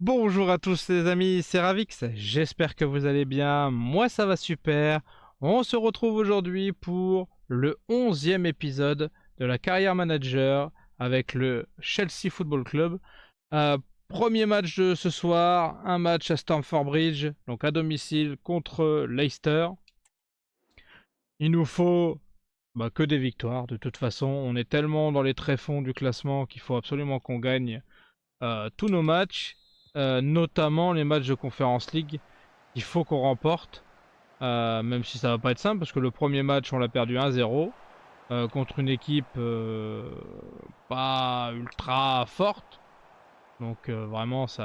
Bonjour à tous les amis, c'est Ravix, j'espère que vous allez bien, moi ça va super. On se retrouve aujourd'hui pour le 11e épisode de la carrière manager avec le Chelsea Football Club. Premier match de ce soir, un match à Stamford Bridge, donc à domicile contre Leicester. Il nous faut que des victoires, de toute façon on est tellement dans les tréfonds du classement qu'il faut absolument qu'on gagne tous nos matchs, notamment les matchs de Conference League. Il faut qu'on remporte, même si ça va pas être simple, parce que le premier match on l'a perdu 1-0 contre une équipe pas ultra forte. Donc vraiment c'est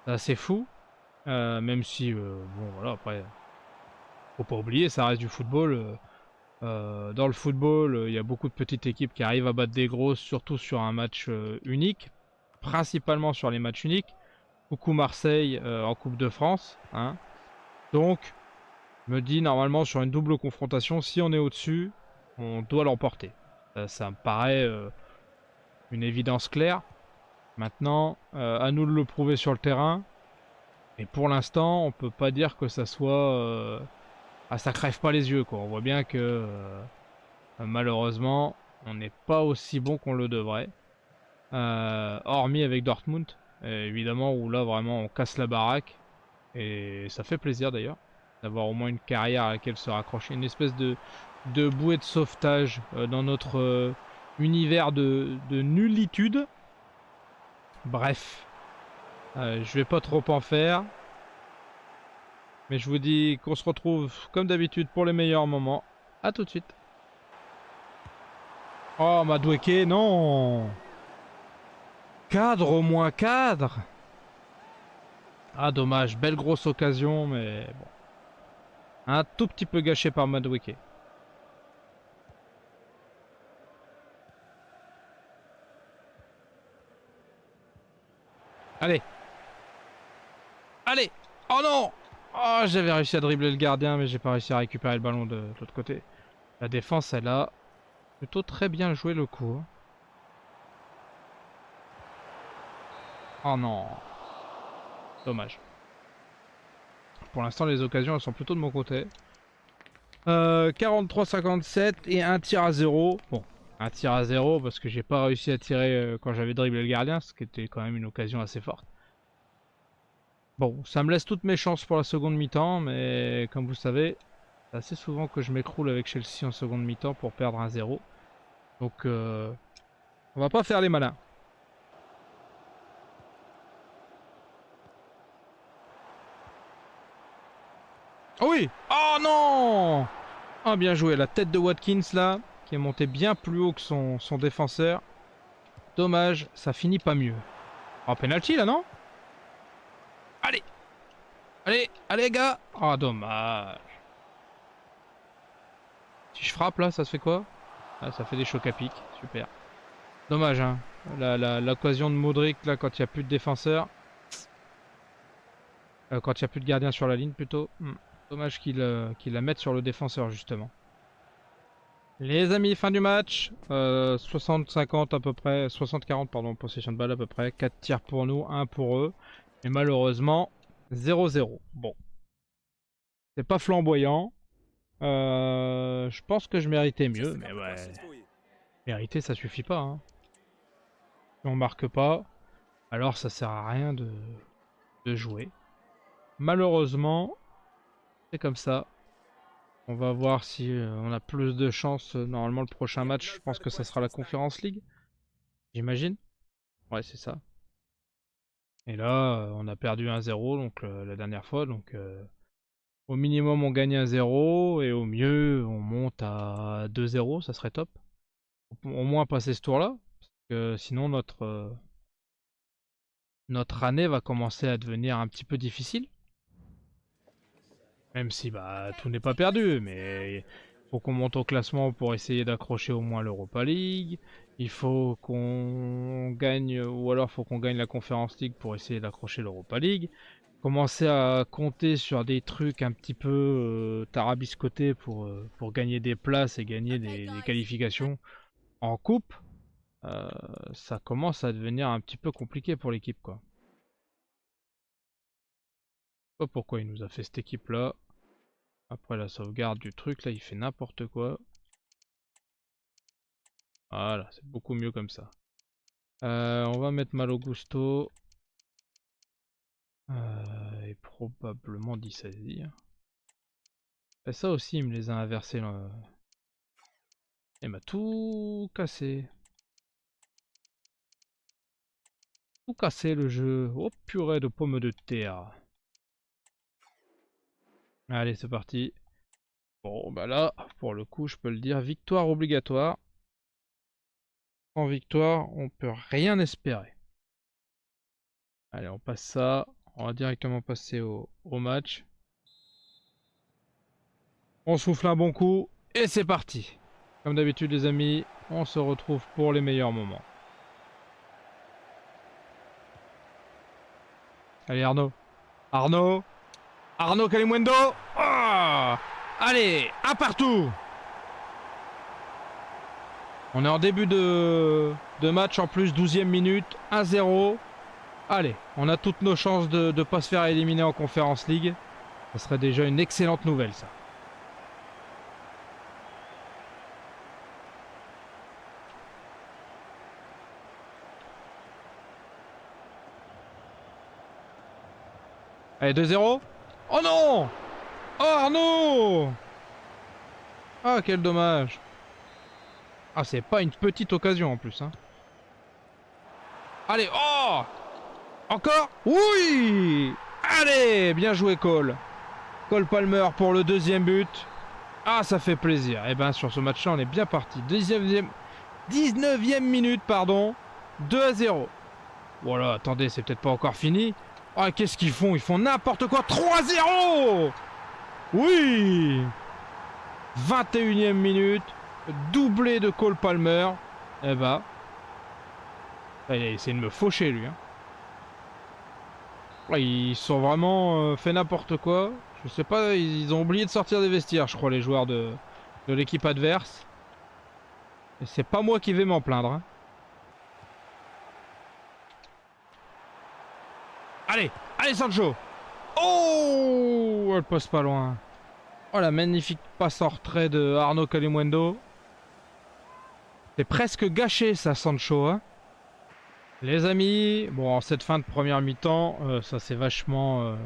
assez fou. Même si, bon voilà, après, faut pas oublier, ça reste du football. Dans le football, il y a beaucoup de petites équipes qui arrivent à battre des grosses, surtout sur un match unique, principalement sur les matchs uniques. Coucou Marseille en Coupe de France. Hein. Donc, je me dis normalement sur une double confrontation, si on est au-dessus, on doit l'emporter. Ça me paraît une évidence claire. Maintenant, à nous de le prouver sur le terrain. Et pour l'instant, on peut pas dire que ça soit... ça crève pas les yeux, quoi. On voit bien que malheureusement, on n'est pas aussi bon qu'on le devrait. Hormis avec Dortmund, évidemment, où là vraiment on casse la baraque. Et ça fait plaisir d'ailleurs, d'avoir au moins une carrière à laquelle se raccrocher. Une espèce de bouée de sauvetage dans notre univers de nullitude. Bref, je vais pas trop en faire. Mais je vous dis qu'on se retrouve comme d'habitude pour les meilleurs moments. A tout de suite. Oh, Madueke, non! Cadre au moins, cadre! Ah, dommage, belle grosse occasion, mais bon. Un tout petit peu gâché par Madueke. Allez! Allez! Oh non! Oh, j'avais réussi à dribbler le gardien, mais j'ai pas réussi à récupérer le ballon de l'autre côté. La défense, elle a plutôt très bien joué le coup. Hein. Oh non! Dommage. Pour l'instant, les occasions, elles sont plutôt de mon côté. 43-57 et un tir à 0. Bon, un tir à 0 parce que j'ai pas réussi à tirer quand j'avais dribblé le gardien, ce qui était quand même une occasion assez forte. Bon, ça me laisse toutes mes chances pour la seconde mi-temps, mais comme vous savez, c'est assez souvent que je m'écroule avec Chelsea en seconde mi-temps pour perdre un 0. Donc, on va pas faire les malins. Oh oui! Oh non! Ah, bien joué, la tête de Watkins là, qui est montée bien plus haut que son défenseur. Dommage, ça finit pas mieux. Oh, penalty là, non? Allez! Allez, allez les gars! Oh, dommage. Si je frappe là, ça se fait quoi? Ah, ça fait des chocs à pic, super. Dommage, hein. L'occasion de Modric là, quand il n'y a plus de défenseur. Quand il n'y a plus de gardien sur la ligne plutôt. Dommage qu'il la mette sur le défenseur justement. Les amis, fin du match. 60-50 à peu près. 60-40 pardon, possession de balle à peu près. 4 tirs pour nous, 1 pour eux. Et malheureusement, 0-0. Bon. C'est pas flamboyant. Je pense que je méritais mieux, mais ouais. Mériter, ça suffit pas. Hein. Si on marque pas, alors ça sert à rien de jouer. Malheureusement, c'est comme ça. On va voir si on a plus de chance. Normalement, le prochain match, je pense que ça sera la Conference League. J'imagine. Ouais, c'est ça. Et là, on a perdu 1-0 donc la dernière fois. Donc au minimum, on gagne 1-0 et au mieux, on monte à 2-0. Ça serait top. Au moins passer ce tour-là. Parce que sinon, notre année va commencer à devenir un petit peu difficile. Même si tout n'est pas perdu, mais il faut qu'on monte au classement pour essayer d'accrocher au moins l'Europa League. Il faut qu'on gagne, ou alors faut qu'on gagne la Conference League pour essayer d'accrocher l'Europa League. Commencer à compter sur des trucs un petit peu tarabiscotés pour gagner des places et gagner des qualifications en coupe. ça commence à devenir un petit peu compliqué pour l'équipe, quoi. Je sais pas pourquoi il nous a fait cette équipe-là. Après la sauvegarde du truc, là, il fait n'importe quoi. Voilà, c'est beaucoup mieux comme ça. On va mettre Malo Gusto. Et probablement Dissasi. Et ça aussi, il me les a inversés. Là. Il m'a tout cassé. Tout cassé le jeu. Oh purée de pommes de terre. Allez, c'est parti. Bon, bah là, pour le coup, je peux le dire, victoire obligatoire. Sans victoire, on peut rien espérer. Allez, on passe ça. On va directement passer au match. On souffle un bon coup et c'est parti. Comme d'habitude les amis, on se retrouve pour les meilleurs moments. Allez Arnaud. Arnaud. Arnaud Calimundo. Oh, allez, un partout. On est en début de match en plus, 12e minute, 1-0. Allez, on a toutes nos chances de ne pas se faire éliminer en Conference League. Ça serait déjà une excellente nouvelle ça. Allez, 2-0. Oh non! Oh Arnaud! Ah, quel dommage. Ah, c'est pas une petite occasion en plus. Hein. Allez, oh! Encore? Oui! Allez! Bien joué Cole. Cole Palmer pour le deuxième but. Ah, ça fait plaisir. Et ben sur ce match-là, on est bien parti. 19e minute, pardon. 2-0. Voilà, attendez, c'est peut-être pas encore fini. Ah, qu'est-ce qu'ils font? Ils font n'importe quoi. 3-0! Oui! 21e minute. Doublé de Cole Palmer. Eh ben. Il a essayé de me faucher, lui. Hein. Ouais, ils sont vraiment fait n'importe quoi. Je sais pas, ils ont oublié de sortir des vestiaires, je crois, les joueurs de l'équipe adverse. Et c'est pas moi qui vais m'en plaindre. Hein. Allez, allez Sancho. Oh, elle passe pas loin. Oh, la magnifique passe en retrait de Arnaud Calimundo. C'est presque gâché ça, Sancho. Hein. Les amis, bon, en cette fin de première mi-temps, ça s'est vachement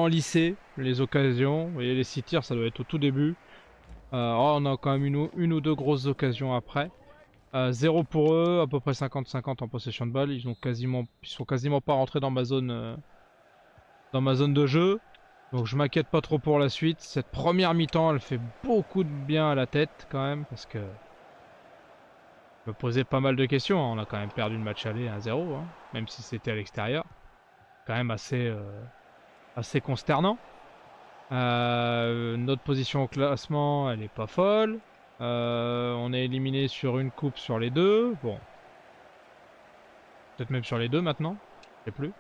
lissé, les occasions. Vous voyez, les 6 tirs, ça doit être au tout début. Oh, on a quand même une ou deux grosses occasions après. 0 pour eux, à peu près 50-50 en possession de balle. Ils sont quasiment pas rentrés dans ma zone de jeu. Donc je m'inquiète pas trop pour la suite. Cette première mi-temps, elle fait beaucoup de bien à la tête quand même. Parce que je me posais pas mal de questions. Hein. On a quand même perdu le match aller 1-0. Hein, même si c'était à l'extérieur. Quand même assez consternant. Notre position au classement, elle est pas folle. On est éliminé sur une coupe sur les deux. Bon. Peut-être même sur les deux maintenant. Je sais plus.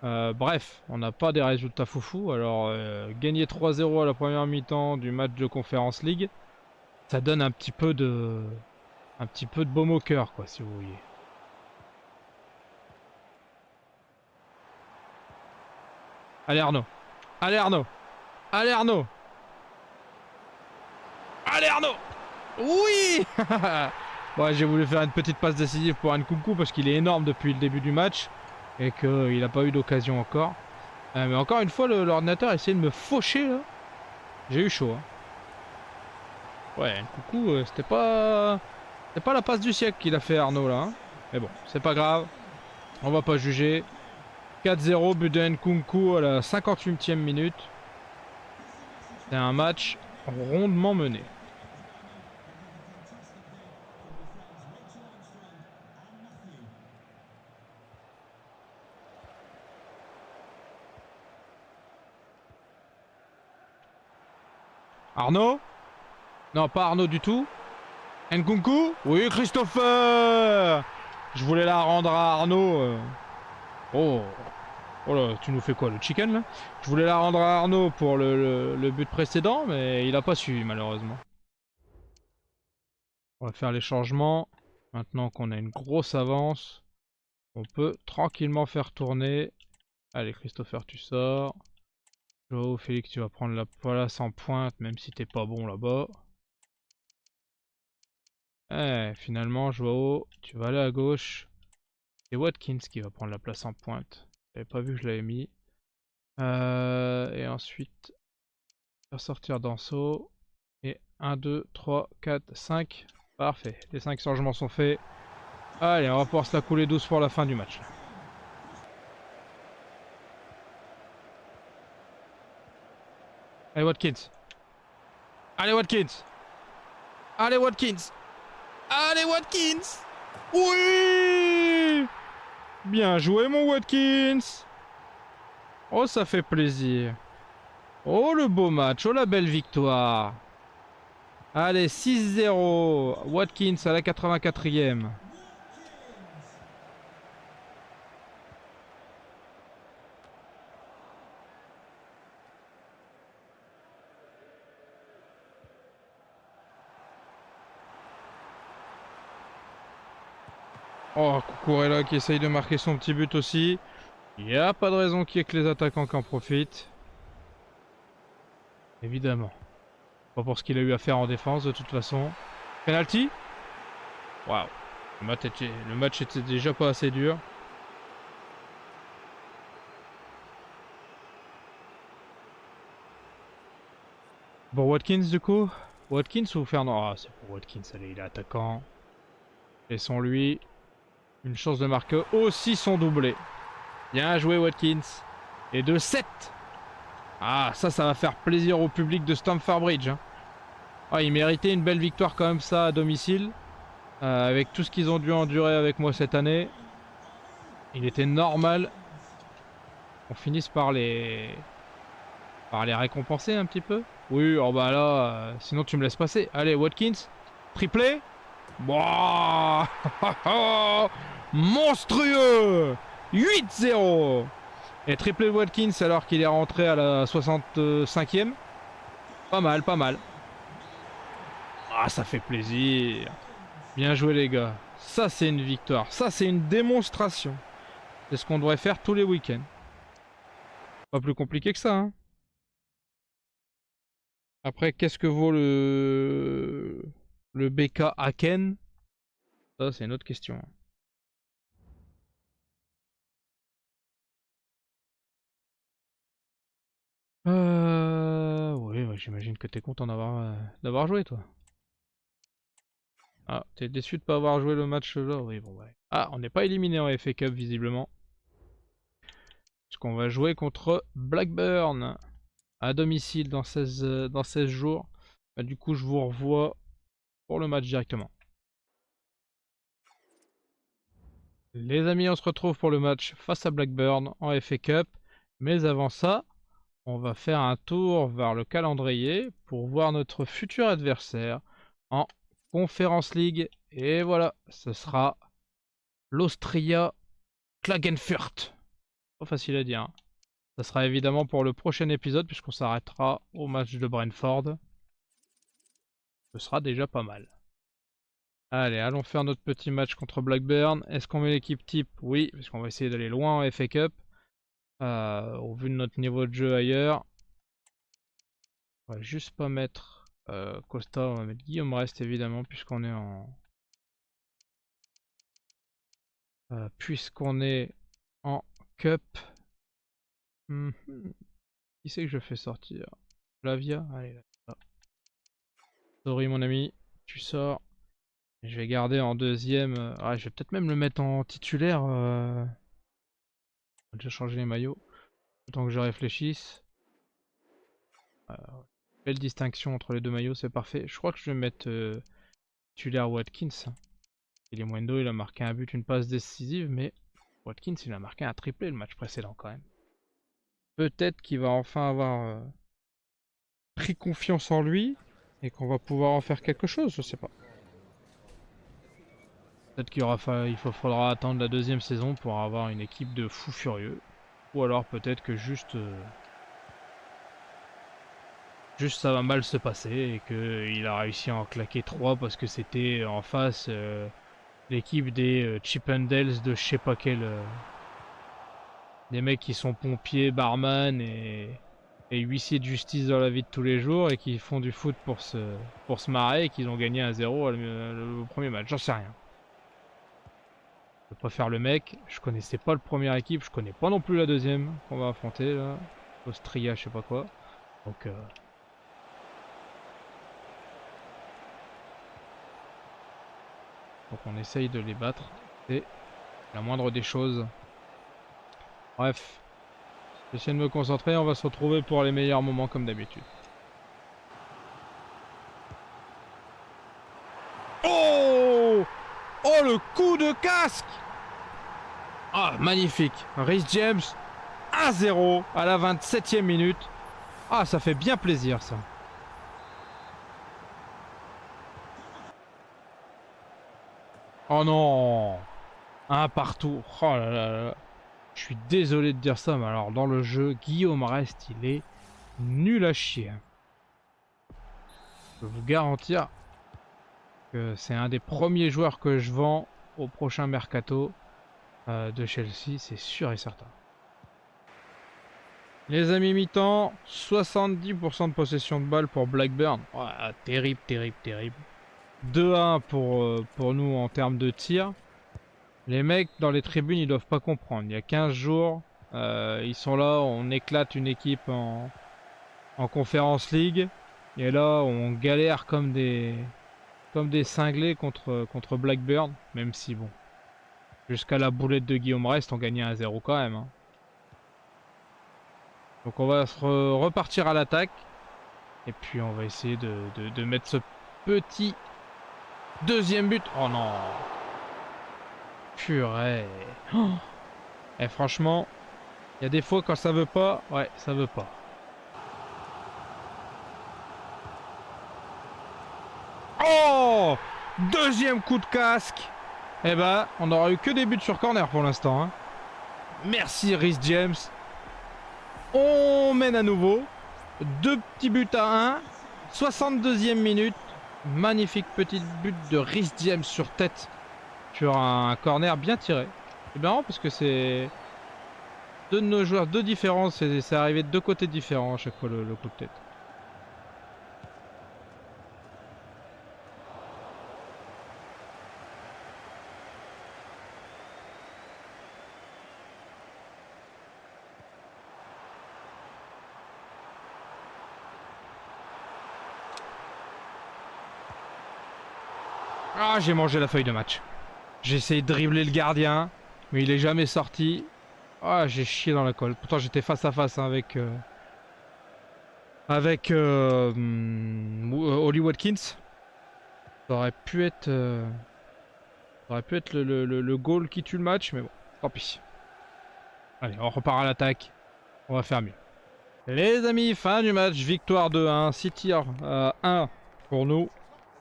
Bref, on n'a pas des résultats foufou. Alors, gagner 3-0 à la première mi-temps du match de Conference League, ça donne un petit peu de baume au cœur, quoi, si vous voulez. Allez Arnaud. Allez Arnaud. Allez Arnaud. Allez Arnaud. Oui. Bon, j'ai voulu faire une petite passe décisive pour Nkunku parce qu'il est énorme depuis le début du match et qu'il n'a pas eu d'occasion encore. Mais encore une fois, l'ordinateur a essayé de me faucher là. J'ai eu chaud. Hein. Ouais, Nkunku, c'était pas la passe du siècle qu'il a fait Arnaud là. Hein. Mais bon, c'est pas grave. On va pas juger. 4-0, but de Nkunku à la 58e minute. C'est un match rondement mené. Arnaud? Non, pas Arnaud du tout. Nkunku? Oui, Christopher! Je voulais la rendre à Arnaud. Oh. Oh là, tu nous fais quoi, le chicken là? Je voulais la rendre à Arnaud pour le but précédent, mais il a pas suivi malheureusement. On va faire les changements. Maintenant qu'on a une grosse avance, on peut tranquillement faire tourner. Allez, Christopher, tu sors. Joao, Félix, tu vas prendre la place en pointe, même si t'es pas bon là-bas. Eh, finalement, Joao, tu vas aller à gauche. C'est Watkins qui va prendre la place en pointe. J'avais pas vu que je l'avais mis. Et ensuite, faire sortir Danso. Et 1, 2, 3, 4, 5. Parfait. Les 5 changements sont faits. Allez, on va pouvoir se la couler douce pour la fin du match. Allez, Watkins. Allez, Watkins. Allez, Watkins. Allez, Watkins. Oui! Bien joué, mon Watkins. Oh, ça fait plaisir. Oh, le beau match. Oh, la belle victoire. Allez, 6-0. Watkins à la 84e. Oh, Cucurella qui essaye de marquer son petit but aussi. Il n'y a pas de raison qu'il y ait que les attaquants qui en profitent. Évidemment. Pas pour ce qu'il a eu à faire en défense de toute façon. Penalty. Waouh. Le match était déjà pas assez dur. Bon, Watkins du coup. Watkins ou Fernand? Ah, c'est pour Watkins, allez, il est attaquant. Laissons-lui une chance de marquer aussi son doublé. Bien joué Watkins. Et de 7. Ah, ça va faire plaisir au public de Stamford Bridge. Hein. Ah, il méritait une belle victoire comme ça à domicile. Avec tout ce qu'ils ont dû endurer avec moi cette année. Il était normal qu'on finisse par les récompenser un petit peu. Oui, oh bah là, sinon tu me laisses passer. Allez, Watkins. Triplé. Wow. Monstrueux. 8-0. Et triplé de Watkins alors qu'il est rentré à la 65e. Pas mal, pas mal. Ah, ça fait plaisir. Bien joué les gars. Ça c'est une victoire. Ça c'est une démonstration. C'est ce qu'on devrait faire tous les week-ends. Pas plus compliqué que ça. Hein. Après, qu'est-ce que vaut le BK Haken? Ça c'est une autre question. Oui, ouais, j'imagine que t'es content d'avoir joué toi. Ah, t'es déçu de pas avoir joué le match là? Oui, bon ouais. Ah, on n'est pas éliminé en FA Cup visiblement. Parce qu'on va jouer contre Blackburn à domicile dans 16 jours. Bah, du coup, je vous revois pour le match directement. Les amis, on se retrouve pour le match face à Blackburn en FA Cup. Mais avant ça, on va faire un tour vers le calendrier pour voir notre futur adversaire en Conference League. Et voilà, ce sera l'Austria Klagenfurt. Pas facile à dire. Hein. Ça sera évidemment pour le prochain épisode puisqu'on s'arrêtera au match de Brentford. Ce sera déjà pas mal. Allez, allons faire notre petit match contre Blackburn. Est-ce qu'on met l'équipe type? Oui, parce qu'on va essayer d'aller loin en FA Cup. Au vu de notre niveau de jeu ailleurs. On va juste pas mettre Costa, on va mettre Guillaume Rest évidemment puisqu'on est en... Cup. Qui c'est que je fais sortir? Flavia? Allez, là. Sorry mon ami, tu sors. Je vais garder en deuxième. Je vais peut-être même le mettre en titulaire. On va déjà changer les maillots. Autant que je réfléchisse. Belle distinction entre les deux maillots, c'est parfait. Je crois que je vais mettre titulaire Watkins. Il est Mwendo, il a marqué un but, une passe décisive, mais Watkins il a marqué un triplé le match précédent quand même. Peut-être qu'il va enfin avoir pris confiance en lui et qu'on va pouvoir en faire quelque chose, je sais pas. Peut-être il faudra attendre la deuxième saison pour avoir une équipe de fous furieux. Ou alors peut-être que juste Juste ça va mal se passer et qu'il a réussi à en claquer 3 parce que c'était en face l'équipe des Chippendales de je sais pas quel... des mecs qui sont pompiers, barman et huissiers de justice dans la vie de tous les jours et qui font du foot pour se marrer et qu'ils ont gagné 1-0 le premier match. J'en sais rien. Je peux pas faire le mec. Je connaissais pas le première équipe. Je connais pas non plus la deuxième qu'on va affronter là. Austria, je sais pas quoi. Donc on essaye de les battre. C'est la moindre des choses. Bref. J'essaie de me concentrer. On va se retrouver pour les meilleurs moments comme d'habitude. Oh! Oh le coup de casque! Ah magnifique. Rhys James 1-0 à la 27e minute. Ah ça fait bien plaisir ça. Oh non! Un partout. Oh là là là. Je suis désolé de dire ça, mais alors dans le jeu, Guillaume Rest, il est nul à chier. Je peux vous garantir que c'est un des premiers joueurs que je vends au prochain mercato de Chelsea, c'est sûr et certain. Les amis mi-temps, 70% de possession de balle pour Blackburn. Oh, terrible, terrible, terrible. 2-1 pour nous en termes de tir. Les mecs dans les tribunes, ils doivent pas comprendre. Il y a 15 jours, ils sont là, on éclate une équipe en Conference League. Et là, on galère comme des cinglés contre Blackburn. Même si, bon, jusqu'à la boulette de Guillaume Rest, on gagnait 1-0 quand même. Hein. Donc on va repartir à l'attaque. Et puis on va essayer de mettre ce petit deuxième but. Oh non! Purée! Oh. Et franchement, il y a des fois quand ça veut pas, ouais, ça veut pas. Oh! Deuxième coup de casque! Eh ben, on n'aura eu que des buts sur corner pour l'instant. Hein. Merci Rhys James. On mène à nouveau. 2 petits buts à 1. 62e minute. Magnifique petit but de Rhys James sur tête. Sur un corner bien tiré. C'est marrant parce que c'est deux de nos joueurs, deux différents. C'est arrivé de deux côtés différents à chaque fois le coup de tête. Ah, j'ai mangé la feuille de match. J'ai essayé de dribbler le gardien, mais il est jamais sorti. Ah, j'ai chié dans la colle. Pourtant, j'étais face à face hein, avec Ollie Watkins. Ça aurait pu être, le goal qui tue le match, mais bon, tant pis. Allez, on repart à l'attaque. On va faire mieux. Les amis, fin du match. Victoire 2-1. 6 tirs à 1 pour nous.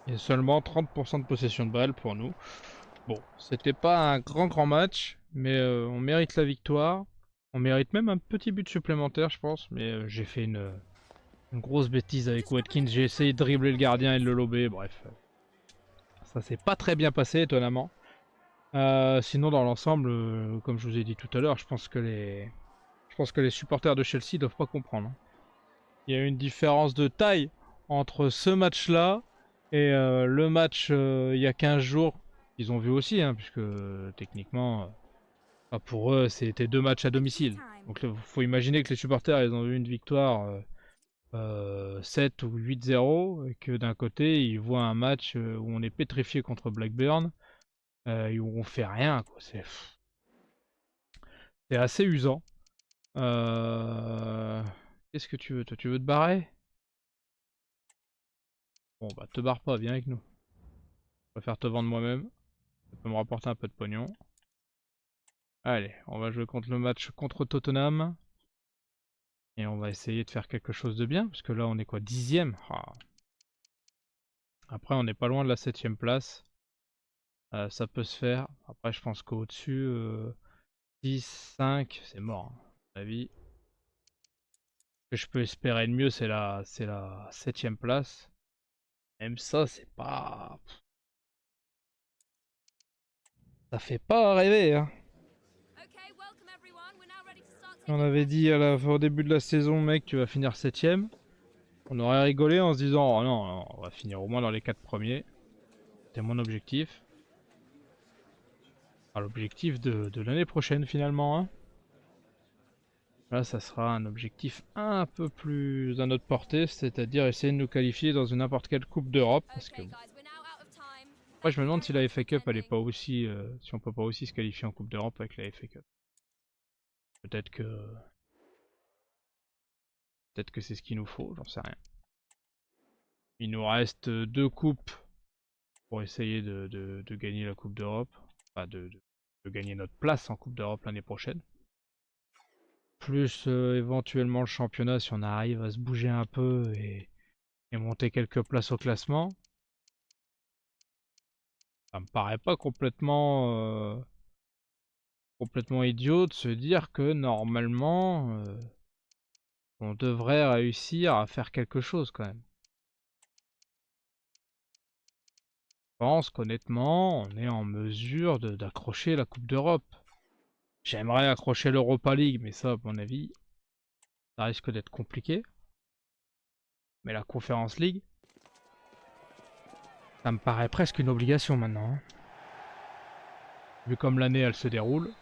Et seulement 30% de possession de balle pour nous. Bon, c'était pas un grand match, mais on mérite la victoire. On mérite même un petit but supplémentaire, je pense. Mais j'ai fait une grosse bêtise avec Watkins. J'ai essayé de dribbler le gardien et de le lober. Bref, ça s'est pas très bien passé, étonnamment. Sinon, dans l'ensemble, comme je vous ai dit tout à l'heure, je pense que les supporters de Chelsea doivent pas comprendre. Hein. Il y a une différence de taille entre ce match-là et le match il y a 15 jours qu'ils ont vu aussi, hein, puisque techniquement, pour eux, c'était 2 matchs à domicile. Donc il faut imaginer que les supporters, ils ont eu une victoire 7 ou 8-0, et que d'un côté, ils voient un match où on est pétrifié contre Blackburn, et où on fait rien. C'est assez usant. Qu'est-ce que tu veux? Toi, tu veux te barrer? Bon, bah te barre pas, viens avec nous. Je préfère te vendre moi-même. Ça peut me rapporter un peu de pognon. Allez, on va jouer contre le match contre Tottenham. Et on va essayer de faire quelque chose de bien, parce que là on est quoi, 10ème. Ah. Après on n'est pas loin de la 7ème place. Ça peut se faire. Après je pense qu'au-dessus, 10, 5, c'est mort. Hein, à mon avis. que je peux espérer de mieux, c'est la 7ème place. Même ça, c'est pas... Ça fait pas rêver, hein. On avait dit au début de la saison, mec, tu vas finir 7ème. On aurait rigolé en se disant, oh non, non, on va finir au moins dans les 4 premiers. C'était mon objectif. Enfin, l'objectif de l'année prochaine finalement, hein. Là, ça sera un objectif un peu plus à notre portée, c'est-à-dire essayer de nous qualifier dans n'importe quelle coupe d'Europe. Parce que bon. Après, je me demande si la FA Cup elle est pas aussi, si on peut pas aussi se qualifier en coupe d'Europe avec la FA Cup. Peut-être que c'est ce qu'il nous faut, j'en sais rien. Il nous reste 2 coupes pour essayer de gagner la coupe d'Europe, enfin de gagner notre place en coupe d'Europe l'année prochaine. Plus éventuellement le championnat si on arrive à se bouger un peu et monter quelques places au classement. Ça me paraît pas complètement idiot de se dire que normalement on devrait réussir à faire quelque chose quand même. Je pense qu'honnêtement on est en mesure d'accrocher la Coupe d'Europe. J'aimerais accrocher l'Europa League, mais ça à mon avis ça risque d'être compliqué. Mais la Conference League, ça me paraît presque une obligation maintenant, hein. Vu comme l'année elle se déroule.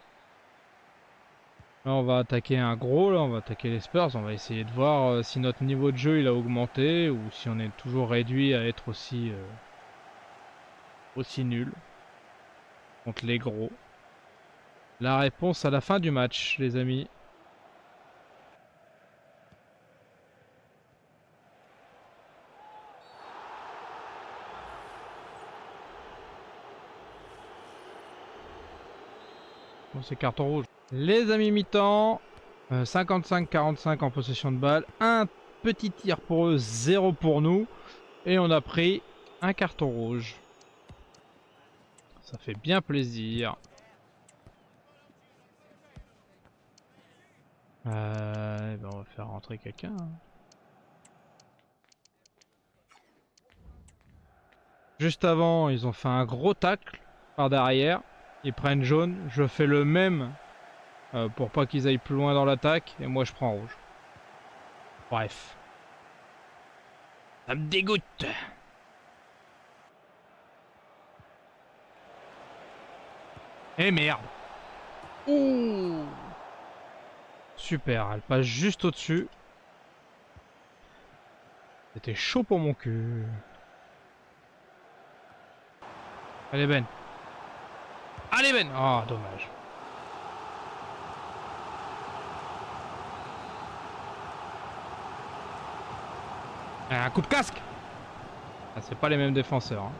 Là on va attaquer un gros, là on va attaquer les Spurs, on va essayer de voir si notre niveau de jeu il a augmenté ou si on est toujours réduit à être aussi nul contre les gros. La réponse à la fin du match, les amis. Bon, c'est carton rouge. Les amis mi-temps, 55-45 en possession de balle. Un petit tir pour eux, 0 pour nous. Et on a pris un carton rouge. Ça fait bien plaisir. Ben on va faire rentrer quelqu'un, hein. Juste avant, ils ont fait un gros tacle par derrière. Ils prennent jaune. Je fais le même pour pas qu'ils aillent plus loin dans l'attaque. Et moi, je prends rouge. Bref. Ça me dégoûte. Eh merde. Ouh. Super, elle passe juste au-dessus. C'était chaud pour mon cul. Allez Ben. Allez Ben. Oh, dommage. Un coup de casque. Ah, c'est pas les mêmes défenseurs, hein.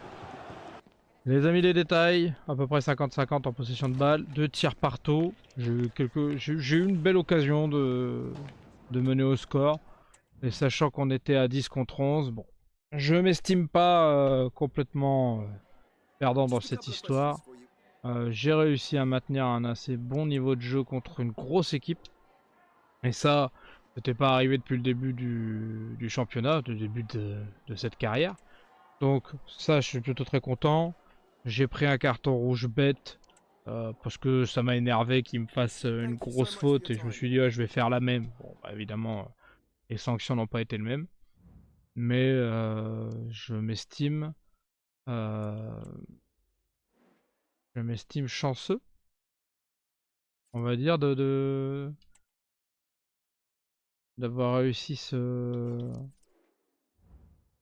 Les amis des détails, à peu près 50-50 en possession de balle, 2 tirs partout. J'ai eu une belle occasion de mener au score. Et sachant qu'on était à 10 contre 11, bon, je m'estime pas complètement perdant dans cette histoire. J'ai réussi à maintenir un assez bon niveau de jeu contre une grosse équipe. Et ça, c'était pas arrivé depuis le début du championnat, le début de cette carrière. Donc ça, je suis plutôt très content. J'ai pris un carton rouge bête parce que ça m'a énervé qu'il me fasse une grosse faute et je me suis dit je vais faire la même. Bon, bah, évidemment, les sanctions n'ont pas été les mêmes, mais euh, je m'estime chanceux, on va dire, d'avoir réussi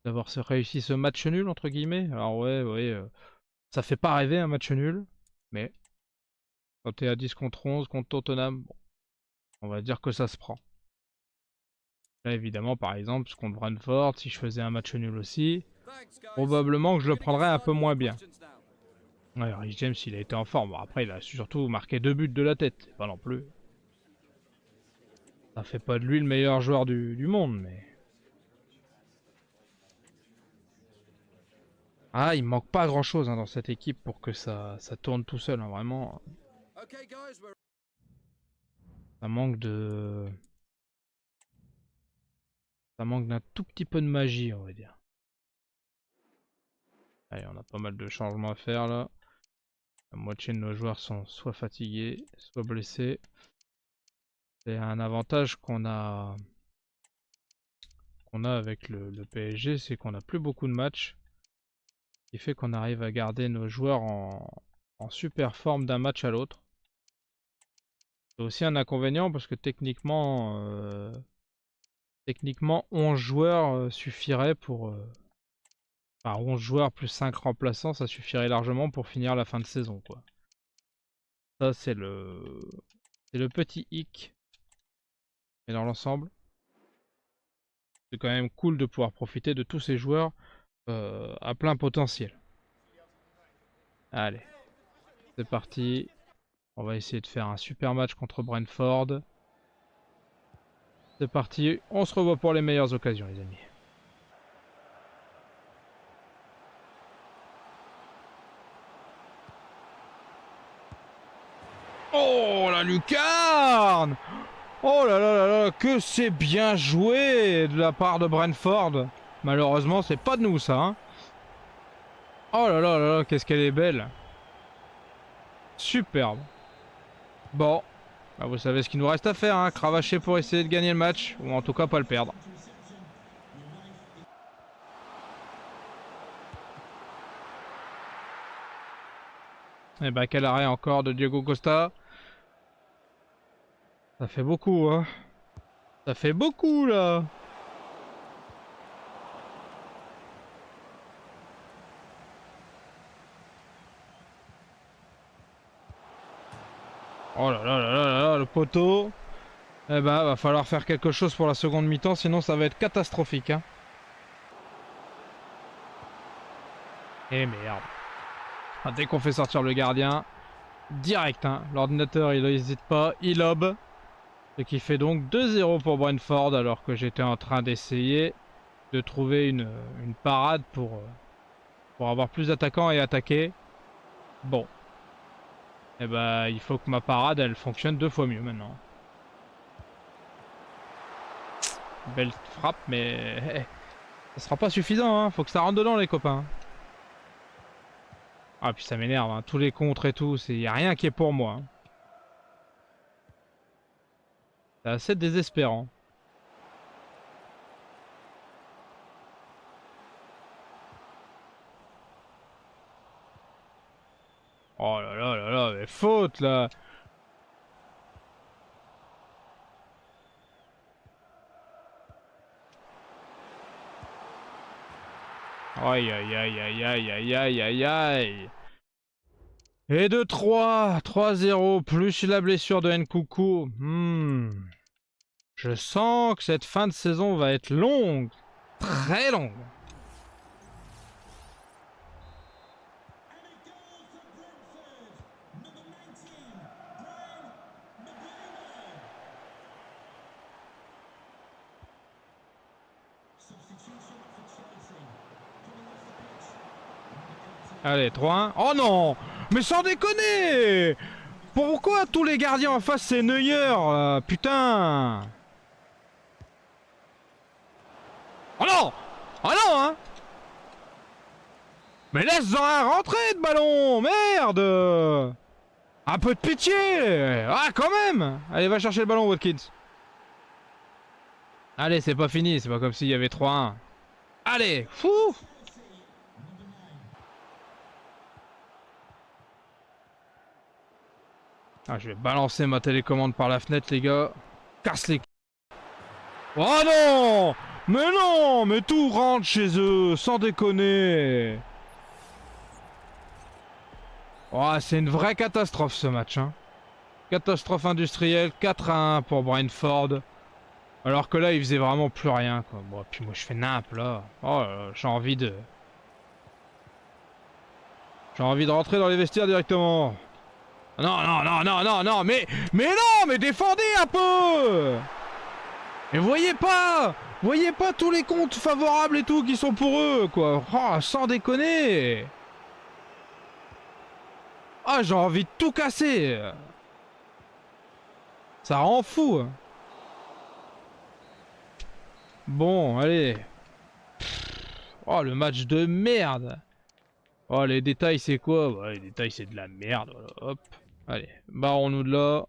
réussi ce match nul entre guillemets. Alors ouais, ça fait pas rêver un match nul, mais quand t'es à 10 contre 11 contre Tottenham, bon, on va dire que ça se prend. Là évidemment par exemple contre Brentford, si je faisais un match nul aussi, probablement que je le prendrais un peu moins bien. Ouais, Rhys James il a été en forme, bon, après il a surtout marqué 2 buts de la tête, c'est pas non plus. Ça fait pas de lui le meilleur joueur du monde, mais... Ah, il manque pas grand chose hein, dans cette équipe pour que ça tourne tout seul, hein, vraiment. Ça manque Ça manque d'un tout petit peu de magie, on va dire. Allez, on a pas mal de changements à faire là. La moitié de nos joueurs sont soit fatigués, soit blessés. C'est un avantage qu'on a avec le PSG, c'est qu'on n'a plus beaucoup de matchs. Ce qui fait qu'on arrive à garder nos joueurs en super forme d'un match à l'autre. C'est aussi un inconvénient parce que techniquement 11 joueurs suffirait pour... Enfin 11 joueurs plus 5 remplaçants, ça suffirait largement pour finir la fin de saison, quoi. Ça c'est le petit hic. Mais dans l'ensemble, c'est quand même cool de pouvoir profiter de tous ces joueurs à plein potentiel. Allez, c'est parti. On va essayer de faire un super match contre Brentford. C'est parti, on se revoit pour les meilleures occasions, les amis. Oh la lucarne! Oh là là là là, que c'est bien joué de la part de Brentford. Malheureusement, c'est pas de nous ça. Hein. Oh là là là là, qu'est-ce qu'elle est belle. Superbe. Bon, bah vous savez ce qu'il nous reste à faire, hein, cravacher pour essayer de gagner le match, ou en tout cas pas le perdre. Et bah quel arrêt encore de Diego Costa. Ça fait beaucoup, hein. Ça fait beaucoup là. Oh là là là là là, le poteau. Eh bah va falloir faire quelque chose pour la seconde mi-temps, sinon ça va être catastrophique. Hein. Et merde. Ah, dès qu'on fait sortir le gardien, direct, hein. L'ordinateur il n'hésite pas, il lobe. Ce qui fait donc 2-0 pour Brentford alors que j'étais en train d'essayer de trouver une parade pour avoir plus d'attaquants et attaquer. Bon. Et bah il faut que ma parade elle fonctionne 2 fois mieux maintenant. Belle frappe mais ça sera pas suffisant, hein. Faut que ça rentre dedans les copains. Ah puis ça m'énerve, hein. Tous les contres et tout, y a rien qui est pour moi. Hein. C'est assez désespérant. Oh là là là là, mais faute là. Aïe aïe aïe aïe aïe aïe aïe aïe aïe. Et de 3-0, plus la blessure de Nkunku. Je sens que cette fin de saison va être longue. Très longue. Allez, 3-1. Oh non! Mais sans déconner! Pourquoi tous les gardiens en face c'est Neuer? Putain! Oh non! Oh non, hein! Mais laisse-en un rentrer de ballon! Merde! Un peu de pitié! Ah, quand même! Allez, va chercher le ballon, Watkins. Allez, c'est pas fini, c'est pas comme s'il y avait 3-1. Allez! Fou! Ah, je vais balancer ma télécommande par la fenêtre, les gars. Casse les... Oh non! Mais non! Mais tout rentre chez eux, sans déconner! Oh, c'est une vraie catastrophe ce match, hein. Catastrophe industrielle, 4-1 pour Brentford. Alors que là, il faisait vraiment plus rien, quoi. Bon, puis moi, je fais nimp, là. Oh là là, j'ai envie de... J'ai envie de rentrer dans les vestiaires directement. Non, non, non, non, non, non, mais non, mais défendez un peu! Mais voyez pas tous les comptes favorables et tout qui sont pour eux, quoi. Oh, sans déconner. Ah, j'ai envie de tout casser. Ça rend fou. Bon, allez. Oh, le match de merde. Oh, les détails, c'est quoi? Ouais, les détails, c'est de la merde. Voilà. Hop. Allez, barrons-nous de là.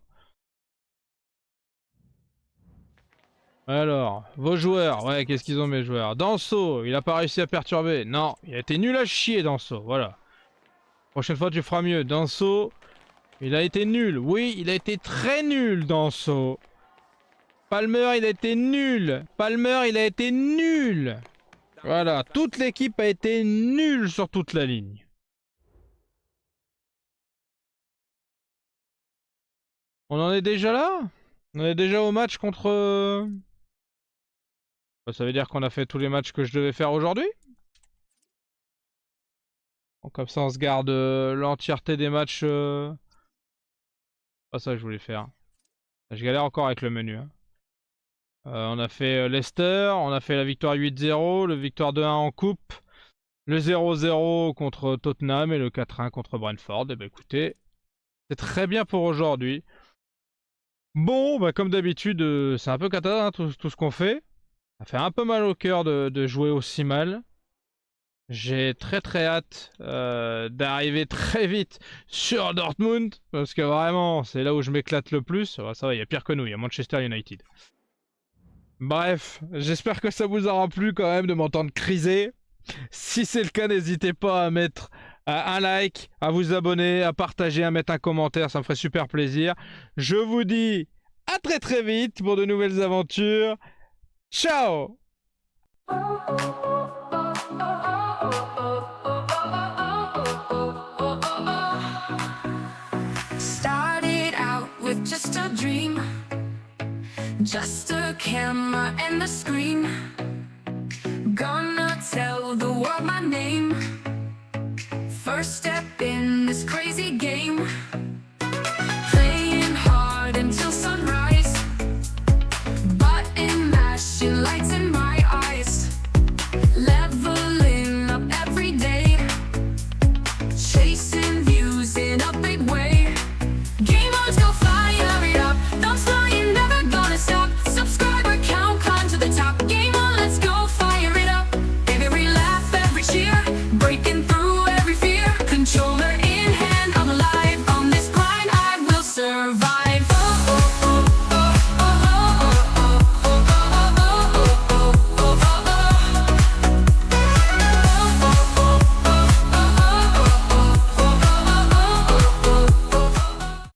Alors, vos joueurs. Ouais, qu'est-ce qu'ils ont, mes joueurs? Danso, il a pas réussi à perturber. Non, il a été nul à chier, Danso. Voilà. Prochaine fois, tu feras mieux. Danso, il a été nul. Oui, il a été très nul, Danso. Palmer, il a été nul. Palmer, il a été nul. Voilà, toute l'équipe a été nulle sur toute la ligne. On en est déjà là? On est déjà au match contre... Ça veut dire qu'on a fait tous les matchs que je devais faire aujourd'hui? Donc comme ça on se garde l'entièreté des matchs... Pas ça que je voulais faire. Je galère encore avec le menu. Hein. On a fait Leicester, on a fait la victoire 8-0, le victoire 2-1 en coupe, le 0-0 contre Tottenham et le 4-1 contre Brentford. Et ben écoutez, c'est très bien pour aujourd'hui. Bon, bah comme d'habitude, c'est un peu cata hein, tout ce qu'on fait. Ça fait un peu mal au cœur de jouer aussi mal. J'ai très hâte d'arriver très vite sur Dortmund. Parce que vraiment, c'est là où je m'éclate le plus. Ça va, il y a pire que nous, il y a Manchester United. Bref, j'espère que ça vous aura plu quand même de m'entendre criser. Si c'est le cas, n'hésitez pas à mettre un like, à vous abonner, à partager, à mettre un commentaire, ça me ferait super plaisir. Je vous dis à très vite pour de nouvelles aventures. Ciao! Started out with just a dream, just a camera and a screen. Gonna tell the world my name. First step in this crazy game.